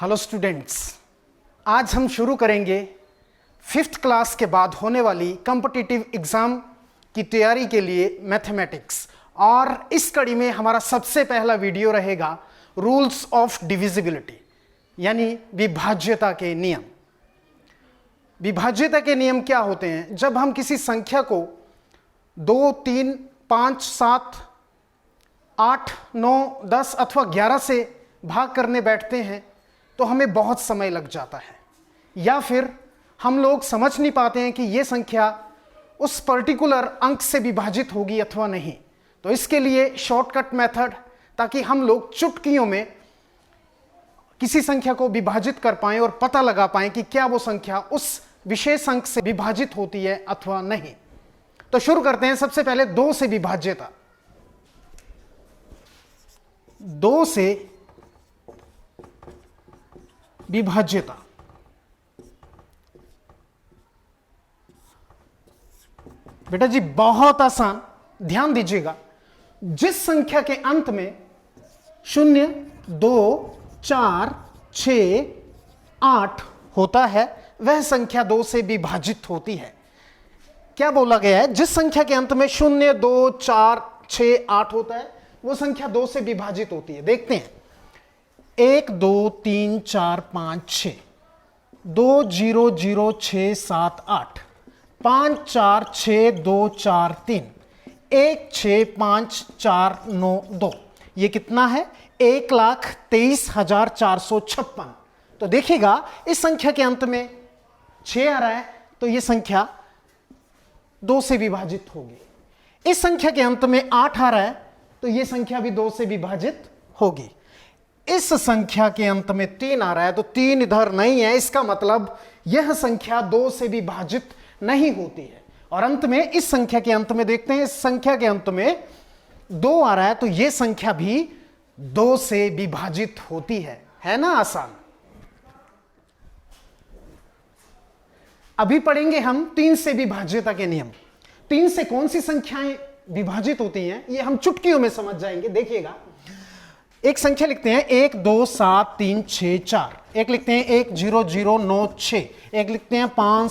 Hello students, आज हम शुरू करेंगे 5th क्लास के बाद होने वाली कॉम्पिटिटिव एग्जाम की तैयारी के लिए मैथमेटिक्स। और इस कड़ी में हमारा सबसे पहला वीडियो रहेगा रूल्स ऑफ डिविजिबिलिटी, यानी विभाज्यता के नियम। विभाज्यता के नियम क्या होते हैं? जब हम किसी संख्या को 2, 3, 5, 7, 8, 9, 10 अथवा 11 से भाग करने बैठते हैं तो हमें बहुत समय लग जाता है, या फिर हम लोग समझ नहीं पाते हैं कि यह संख्या उस पर्टिकुलर अंक से विभाजित होगी अथवा नहीं। तो इसके लिए शॉर्टकट मेथड, ताकि हम लोग चुटकियों में किसी संख्या को विभाजित कर पाएं और पता लगा पाएं कि क्या वो संख्या उस विशेष अंक से विभाजित होती है अथवा नहीं। तो शुरू करते हैं। सबसे पहले 2 से विभाज्यता। 2 से विभाज्यता। बेटा जी बहुत आसान, ध्यान दीजिएगा। जिस संख्या के अंत में 0, 2, 4, 6, 8 होता है वह संख्या 2 से विभाजित होती है। क्या बोला गया है? जिस संख्या के अंत में 0, 2, 4, 6, 8 होता है वो संख्या 2 से विभाजित होती है। देखते हैं, 1, 2, 3, 4, 5, 6, 2, 0, 0, 6, 7, 8, 5, 4, 6, 2, 4, 3, 1, 6, 5, 4, 9, 2। ये कितना है? 1,23,456। तो देखिएगा इस संख्या के अंत में 6 आ रहा है तो ये संख्या 2 से विभाजित होगी। इस संख्या के अंत में 8 आ रहा है तो ये संख्या भी 2 से विभाजित होगी। इस संख्या के अंत में 3 आ रहा है तो 3 इधर नहीं है, इसका मतलब यह संख्या 2 से विभाजित नहीं होती है। और अंत में इस संख्या के अंत में देखते हैं, इस संख्या के अंत में 2 आ रहा है तो यह संख्या भी 2 से विभाजित होती है ना? आसान। अभी पढ़ेंगे हम 3 से विभाज्यता के नियम। 3 से कौन सी संख्याएं विभाजित होती हैं ये हम चुटकियों में समझ जाएंगे। देखिएगा, एक संख्या लिखते हैं 1, 2, 7, 3, 6, 4। एक लिखते हैं 1, 0, 0, 9, 6। एक लिखते हैं 5,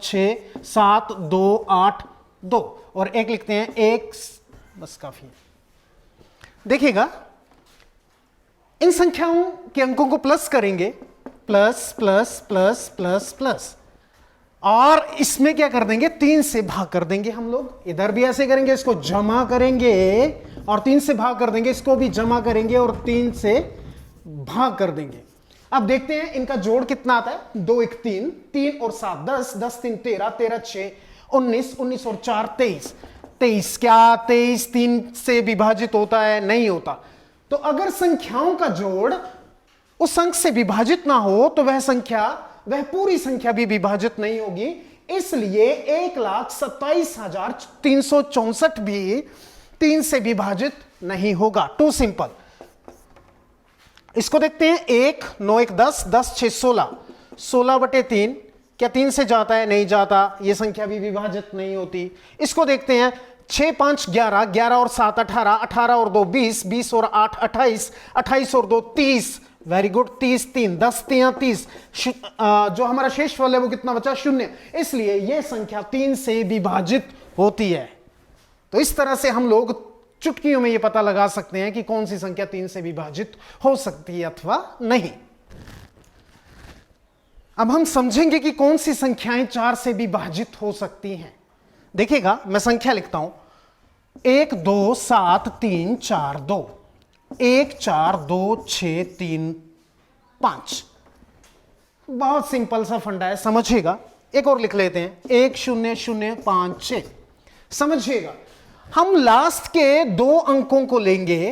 6, 7, 2, 8, 2। और एक लिखते हैं 1, बस काफी। देखिएगा इन संख्याओं के अंकों को प्लस करेंगे, plus plus plus plus plus, और इसमें क्या कर देंगे? 3 से भाग कर देंगे। हम लोग इधर भी ऐसे करेंगे, इसको जमा करेंगे और 3 से भाग कर देंगे, इसको भी जमा करेंगे और 3 से भाग कर देंगे। अब देखते हैं इनका जोड़ कितना आता है। 2, 1, 3, 3 और 7 10, 10, 3, 13, 13, 6, 19, 19 और 4 23, 23। क्या 23 3 से विभाजित होता है? नहीं होता। तो अगर संख्याओं का जोड़ उस अंक से विभाजित ना हो तो वह पूरी संख्या भी विभाजित नहीं होगी। इसलिए 1,27,364 भी 3 से विभाजित नहीं होगा। Too simple. इसको देखते हैं। 1, 9, 1, 10, 10, 6, 16, 16/3। क्या 3 से जाता है? नहीं जाता, यह संख्या भी विभाजित नहीं होती। इसको देखते हैं। 6, 5, 11, 11 और 7 18, 18 और 2 20, 20 और 8 28, 28 और 2 30। Very good. 30, 3, 10, 3, 30। जो हमारा शेष फल है वो कितना बचा? 0। इसलिए यह संख्या 3 से विभाजित होती है। तो इस तरह से हम लोग चुटकियों में यह पता लगा सकते हैं कि कौन सी संख्या 3 से विभाजित हो सकती है अथवा नहीं। अब हम समझेंगे कि कौन सी संख्याएं 4 से विभाजित हो सकती हैं। देखिएगा, मैं संख्या लिखता हूं। 1, 2, 7, 3, 4, 2। 1, 4, 2, 6, 3, 5। बहुत सिंपल सा फंडा है, समझिएगा। एक और लिख लेते हैं। 1, 0, 0, 5, 6। समझिएगा, हम लास्ट के 2 अंकों को लेंगे,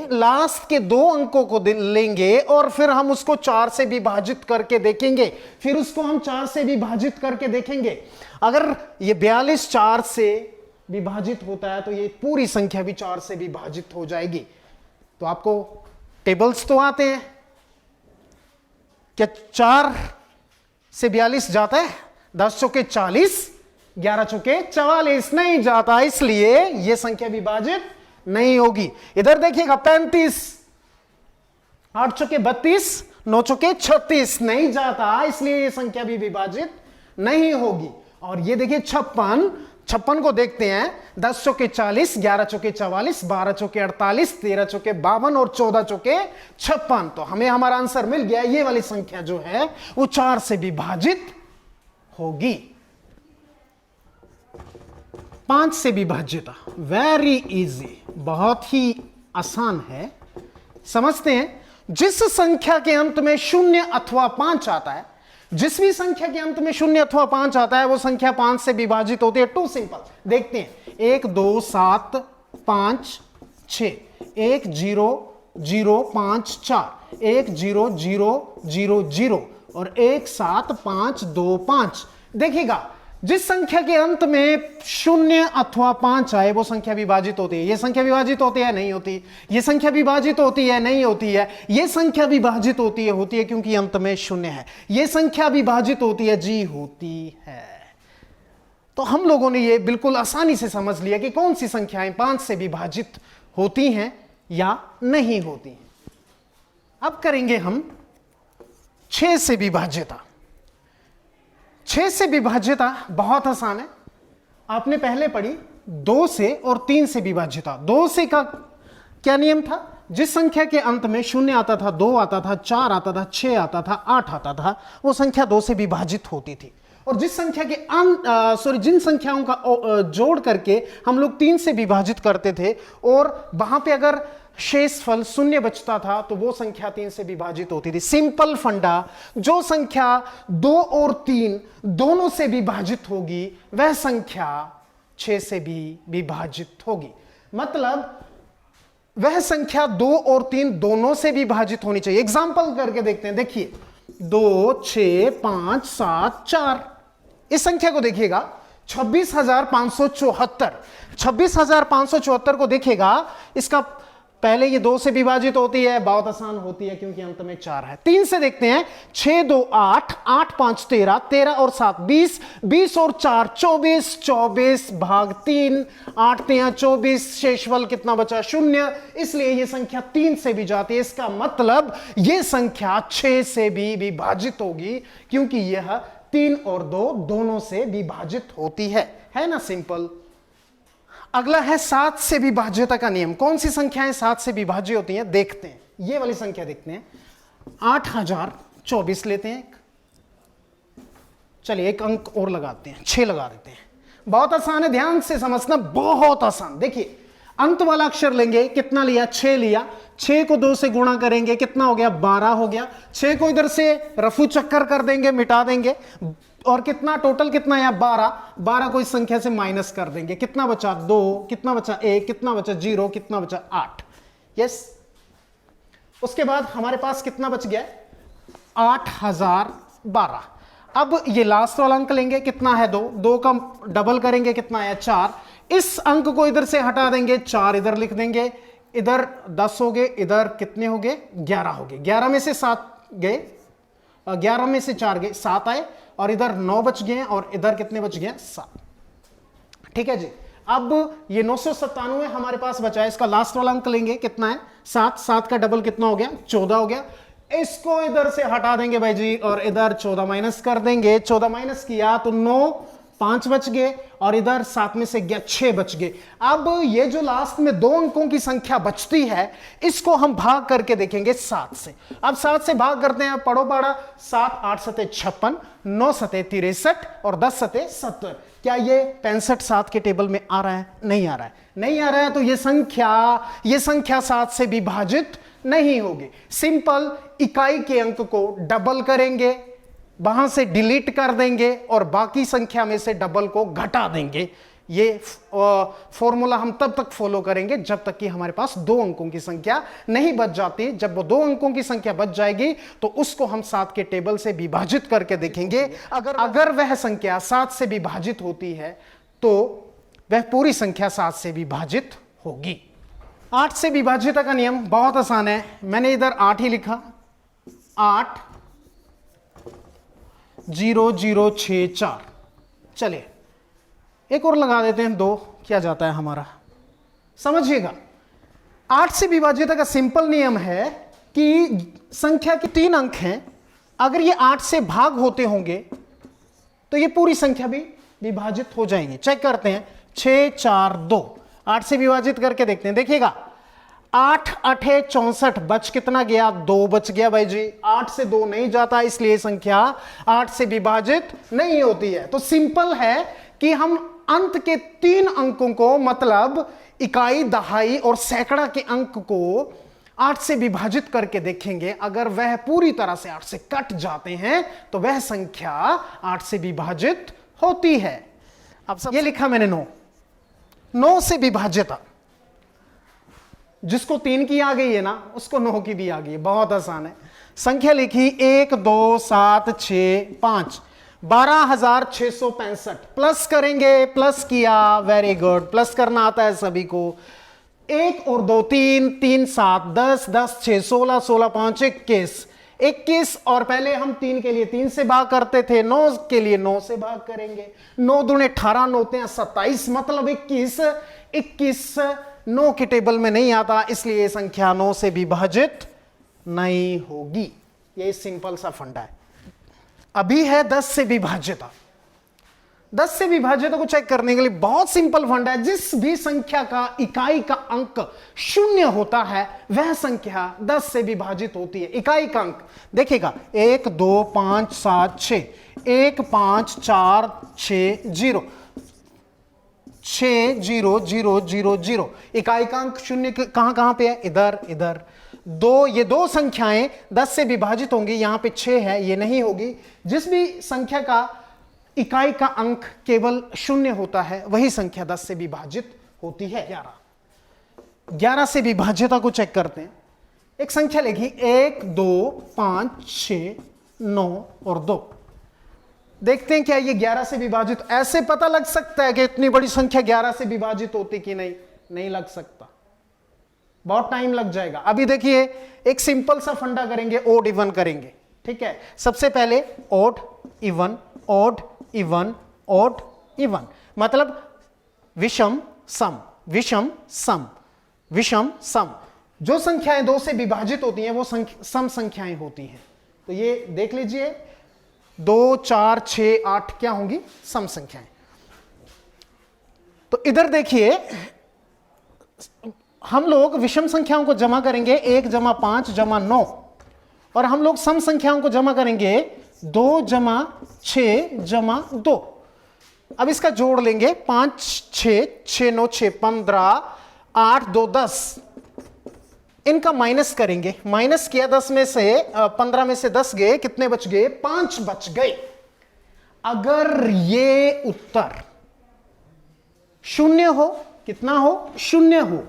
और फिर हम उसको 4 से विभाजित करके देखेंगे। फिर उसको हम 4 से विभाजित करके देखेंगे। अगर ये 42 4 से विभाजित होता है तो ये पूरी संख्या भी 4 से विभाजित हो जाएगी। तो आपको टेबल्स तो आते हैं। क्या 4 से 42 जाता है? 10 चौके 40, 11 चौके 44 नहीं जाता, इसलिए यह संख्या विभाजित नहीं होगी। इधर देखिएगा 35, 8 चौके 32, 9 चौके 36 नहीं जाता, इसलिए ये संख्या भी विभाजित नहीं होगी। और ये देखिए 56 को देखते हैं, 10 चौके 40, 11 चौके 44, 12 चौके 48, 13 चौके 52 और 14 चौके 56। तो हमें हमारा आंसर मिल गया, ये वाली संख्या जो है वो 4 से विभाजित होगी। 5 से विभाज्यता वेरी इजी, बहुत ही आसान है। समझते हैं, जिस संख्या के अंत में 0 अथवा 5 आता है, जिस भी संख्या के अंत में 0 अथवा 5 आता है वो संख्या 5 से विभाजित होती है। टू सिंपल देखते हैं, 1 2 7 5 6, 1 0 0 5 4, 1 0 0 0 0 और 1 7 5 2 5। देखिएगा, जिस संख्या के अंत में 0 अथवा 5 आए वो संख्या विभाजित होती है। ये संख्या विभाजित होती है नहीं होती, ये संख्या विभाजित होती है नहीं होती है, ये संख्या विभाजित होती है क्योंकि अंत में 0 है। ये संख्या विभाजित होती है जी, होती है। तो हम लोगों ने ये बिल्कुल आसानी से समझ लिया कि कौन सी संख्याएं 5 से विभाजित होती हैं या नहीं होती हैं। अब करेंगे हम 6 से विभाज्यता। 6 से विभाज्यता बहुत आसान है, आपने पहले पढ़ी 2 से और 3 से विभाज्यता। 2 से का क्या नियम था? जिस संख्या के अंत में 0 आता था, 2 आता था, 4 आता था, 6 आता था, 8 आता था, वो संख्या 2 से विभाजित होती थी। और जिस संख्या के जिन संख्याओं का जोड़ करके हम लोग 3 से विभाजित करते थे और वहां पे अगर शेषफल 0 बचता था तो वो संख्या 3 से विभाजित होती थी। सिंपल फंडा, जो संख्या 2 और 3 दोनों से विभाजित होगी वह संख्या 6 से भी विभाजित होगी। मतलब वह संख्या 2 और 3 दोनों से विभाजित होनी चाहिए। एग्जाम्पल करके देखते हैं, देखिए 2 6 5 7 4, इस संख्या को देखिएगा 26,574। 26,574 को देखिएगा, इसका पहले ये 2 से विभाजित होती है, बहुत आसान होती है क्योंकि अंत में 4 है। 3 से देखते हैं, 6 2 8, 8 5 13, 13 और 7 20, 20 और 4 24, 24 भाग 3, 8 3 24, शेषफल कितना बचा? 0। इसलिए ये संख्या 3 से भी जाती है। इसका मतलब ये संख्या 6 से भी विभाजित होगी क्योंकि यह 3 और 2 दोनों से विभाजित होती है ना? सिंपल। अगला है 7 से विभाज्यता का नियम। कौन सी संख्याएं 7 से विभाज्य होती हैं देखते हैं। ये वाली संख्या देखते हैं, 8024 लेते हैं। चलिए एक अंक और लगाते हैं, 6 लगा देते हैं। बहुत आसान है, ध्यान से समझना, बहुत आसान। देखिए अंत वाला अक्षर लेंगे, कितना लिया? 6 लिया। 6 को 2 से गुणा करेंगे, कितना हो गया? 12 हो गया। 6 को इधर से रफू चक्कर कर देंगे, मिटा देंगे, और कितना टोटल कितना है? 12। 12 को इस संख्या से माइनस कर देंगे, कितना बचा? 2, कितना बचा? 1, कितना बचा? 0, कितना बचा? 8। यस। उसके बाद हमारे पास कितना बच गया? 8012। अब ये लास्ट वाला अंक लेंगे, कितना है? 2। 2 का डबल करेंगे, कितना है? 4। इस अंक को इधर से हटा देंगे, 4 इधर लिख देंगे, इधर 10 हो गए, इधर कितने हो गए? 11 हो गए। 11 में से 7 गए, 11 में से 4 गए, 7 आए, और इधर 9 बच गए और इधर कितने बच गए? 7। ठीक है जी। अब ये 997 हमारे पास बचा है, इसका लास्ट वाला अंक लेंगे, कितना है? 7। 7 का डबल कितना हो गया? 14 हो गया। इसको इधर से हटा देंगे भाई जी, और इधर 14 माइनस कर देंगे। 14 माइनस किया तो 9, 5 बच गए, और इधर 7 में से गया 6 बच गए। अब ये जो लास्ट में 2 अंकों की संख्या बचती है, इसको हम भाग करके देखेंगे 7 से। अब 7 से भाग करते हैं, पढ़ो पढ़ा। 7 8 सते 56, 9 सते 63 और 10 सते 70। क्या ये 65 7 के टेबल में आ रहा है? नहीं आ रहा है। नहीं आ रहा है तो ये संख्या 7 से विभाजित नहीं होगी। सिंपल, इकाई के अंक को डबल करेंगे, वहां से डिलीट कर देंगे और बाकी संख्या में से डबल को घटा देंगे। ये फॉर्मूला हम तब तक फॉलो करेंगे जब तक कि हमारे पास 2 अंकों की संख्या नहीं बच जाती। जब वो 2 अंकों की संख्या बच जाएगी तो उसको हम 7 के टेबल से विभाजित करके देखेंगे। अगर वह संख्या 7 से विभाजित होती है तो वह पूरी संख्या 7 से विभाजित होगी। 8 से विभाज्यता का नियम बहुत आसान है। मैंने इधर 8 ही लिखा, 8 0 0 6 4। चलिए एक और लगा देते हैं, 2 क्या जाता है हमारा? समझिएगा, 8 से विभाज्यता का सिंपल नियम है कि संख्या के 3 अंक हैं, अगर ये 8 से भाग होते होंगे तो ये पूरी संख्या भी विभाजित हो जाएंगी। चेक करते हैं, 6 4 2, 8 से विभाजित करके देखते हैं। देखिएगा 8 8 64, बच कितना गया? 2 बच गया भाई जी। 8 से 2 नहीं जाता, इसलिए संख्या 8 से विभाजित नहीं होती है। तो सिंपल है कि हम अंत के 3 अंकों को, मतलब इकाई, दहाई और सैकड़ा के अंक को 8 से विभाजित करके देखेंगे। अगर वह पूरी तरह से 8 से कट जाते हैं तो वह संख्या 8 से विभाजित होती है। अब सब ये लिखा मैंने 9 से विभाजित, जिसको 3 की आ गई है ना, उसको 9 की भी आ गई है। बहुत आसान है। संख्या लिखी 1 2 7 6 5, 12,665। प्लस करेंगे, प्लस किया, वेरी गुड, प्लस करना आता है सभी को। 1 और 2 3, 3 7 10, 10 6 16, 16 5 21, 21 और पहले हम 3 के लिए 3 से भाग करते थे, 9 के लिए 9 से भाग करेंगे। 9 दूने 18, 9 ते 27, मतलब 21। 21 9 की टेबल में नहीं आता, इसलिए ये संख्या 9 से विभाजित नहीं होगी। ये सिंपल सा फंडा है। अभी है 10 से विभाजित। 10 से विभाजित को चेक करने के लिए बहुत सिंपल फंडा है। जिस भी संख्या का इकाई का अंक 0 होता है वह संख्या 10 से विभाजित होती है। इकाई का अंक देखिएगा 1 2 5 7 6, 1 5 4 6 0, 6 0 0 0 0। इकाई का अंक 0 कहां कहां पे है? इधर इधर। 2, ये 2 संख्याएं 10 से विभाजित होंगी। यहां पे 6 है, ये नहीं होगी। जिस भी संख्या का इकाई का अंक केवल 0 होता है वही संख्या 10 से विभाजित होती है। 11 से विभाज्यता को चेक करते हैं। एक संख्या लिखी 1 2 5 6 9 और 2। देखते हैं क्या ये 11 से विभाजित? ऐसे पता लग सकता है कि इतनी बड़ी संख्या 11 से विभाजित होती कि नहीं? नहीं लग सकता, बहुत टाइम लग जाएगा। अभी देखिए एक सिंपल सा फंडा करेंगे, ओड इवन करेंगे। ठीक है, सबसे पहले odd even, odd even, odd even, मतलब विषम सम, विषम सम, विषम सम। जो संख्याएं 2 से विभाजित होती हैं वो सम संख्याएं होती हैं। तो ये देख लीजिए 2 4 6 8 क्या होंगी? सम संख्याएं। तो इधर देखिए हम लोग विषम संख्याओं को जमा करेंगे 1 + 5 + 9, और हम लोग सम संख्याओं को जमा करेंगे 2 + 6 + 2। अब इसका जोड़ लेंगे 5 6 6 9 6 15, 8 2 10। इनका माइनस करेंगे, माइनस किया 10 में से 15 में से 10 गए, कितने बच गए? 5 बच गए। अगर ये उत्तर 0 हो, कितना हो? 0 हो,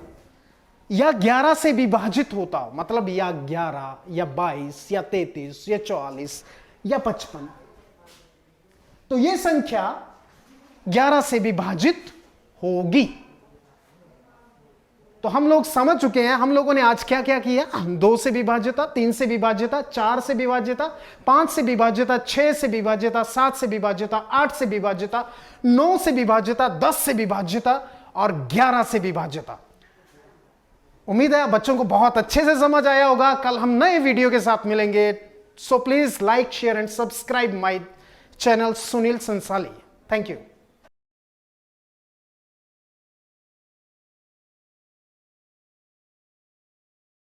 या 11 से विभाजित होता हो, मतलब या 11 या 22 या 33 या 44 या 55, तो यह संख्या 11 से विभाजित होगी। तो हम लोग समझ चुके हैं। हम लोगों ने आज क्या क्या किया? 2 से विभाज्यता, 3 से विभाज्यता, 4 से विभाज्यता, 5 से विभाज्यता, 6 से विभाज्यता, 7 से विभाज्यता, 8 से विभाज्यता, 9 से विभाज्यता, 10 से विभाज्यता और 11 से विभाज्यता। उम्मीद है बच्चों को बहुत अच्छे से समझ आया होगा। कल हम नए वीडियो के साथ मिलेंगे। So please like, share and subscribe my channel Sunil Sansali. Thank you.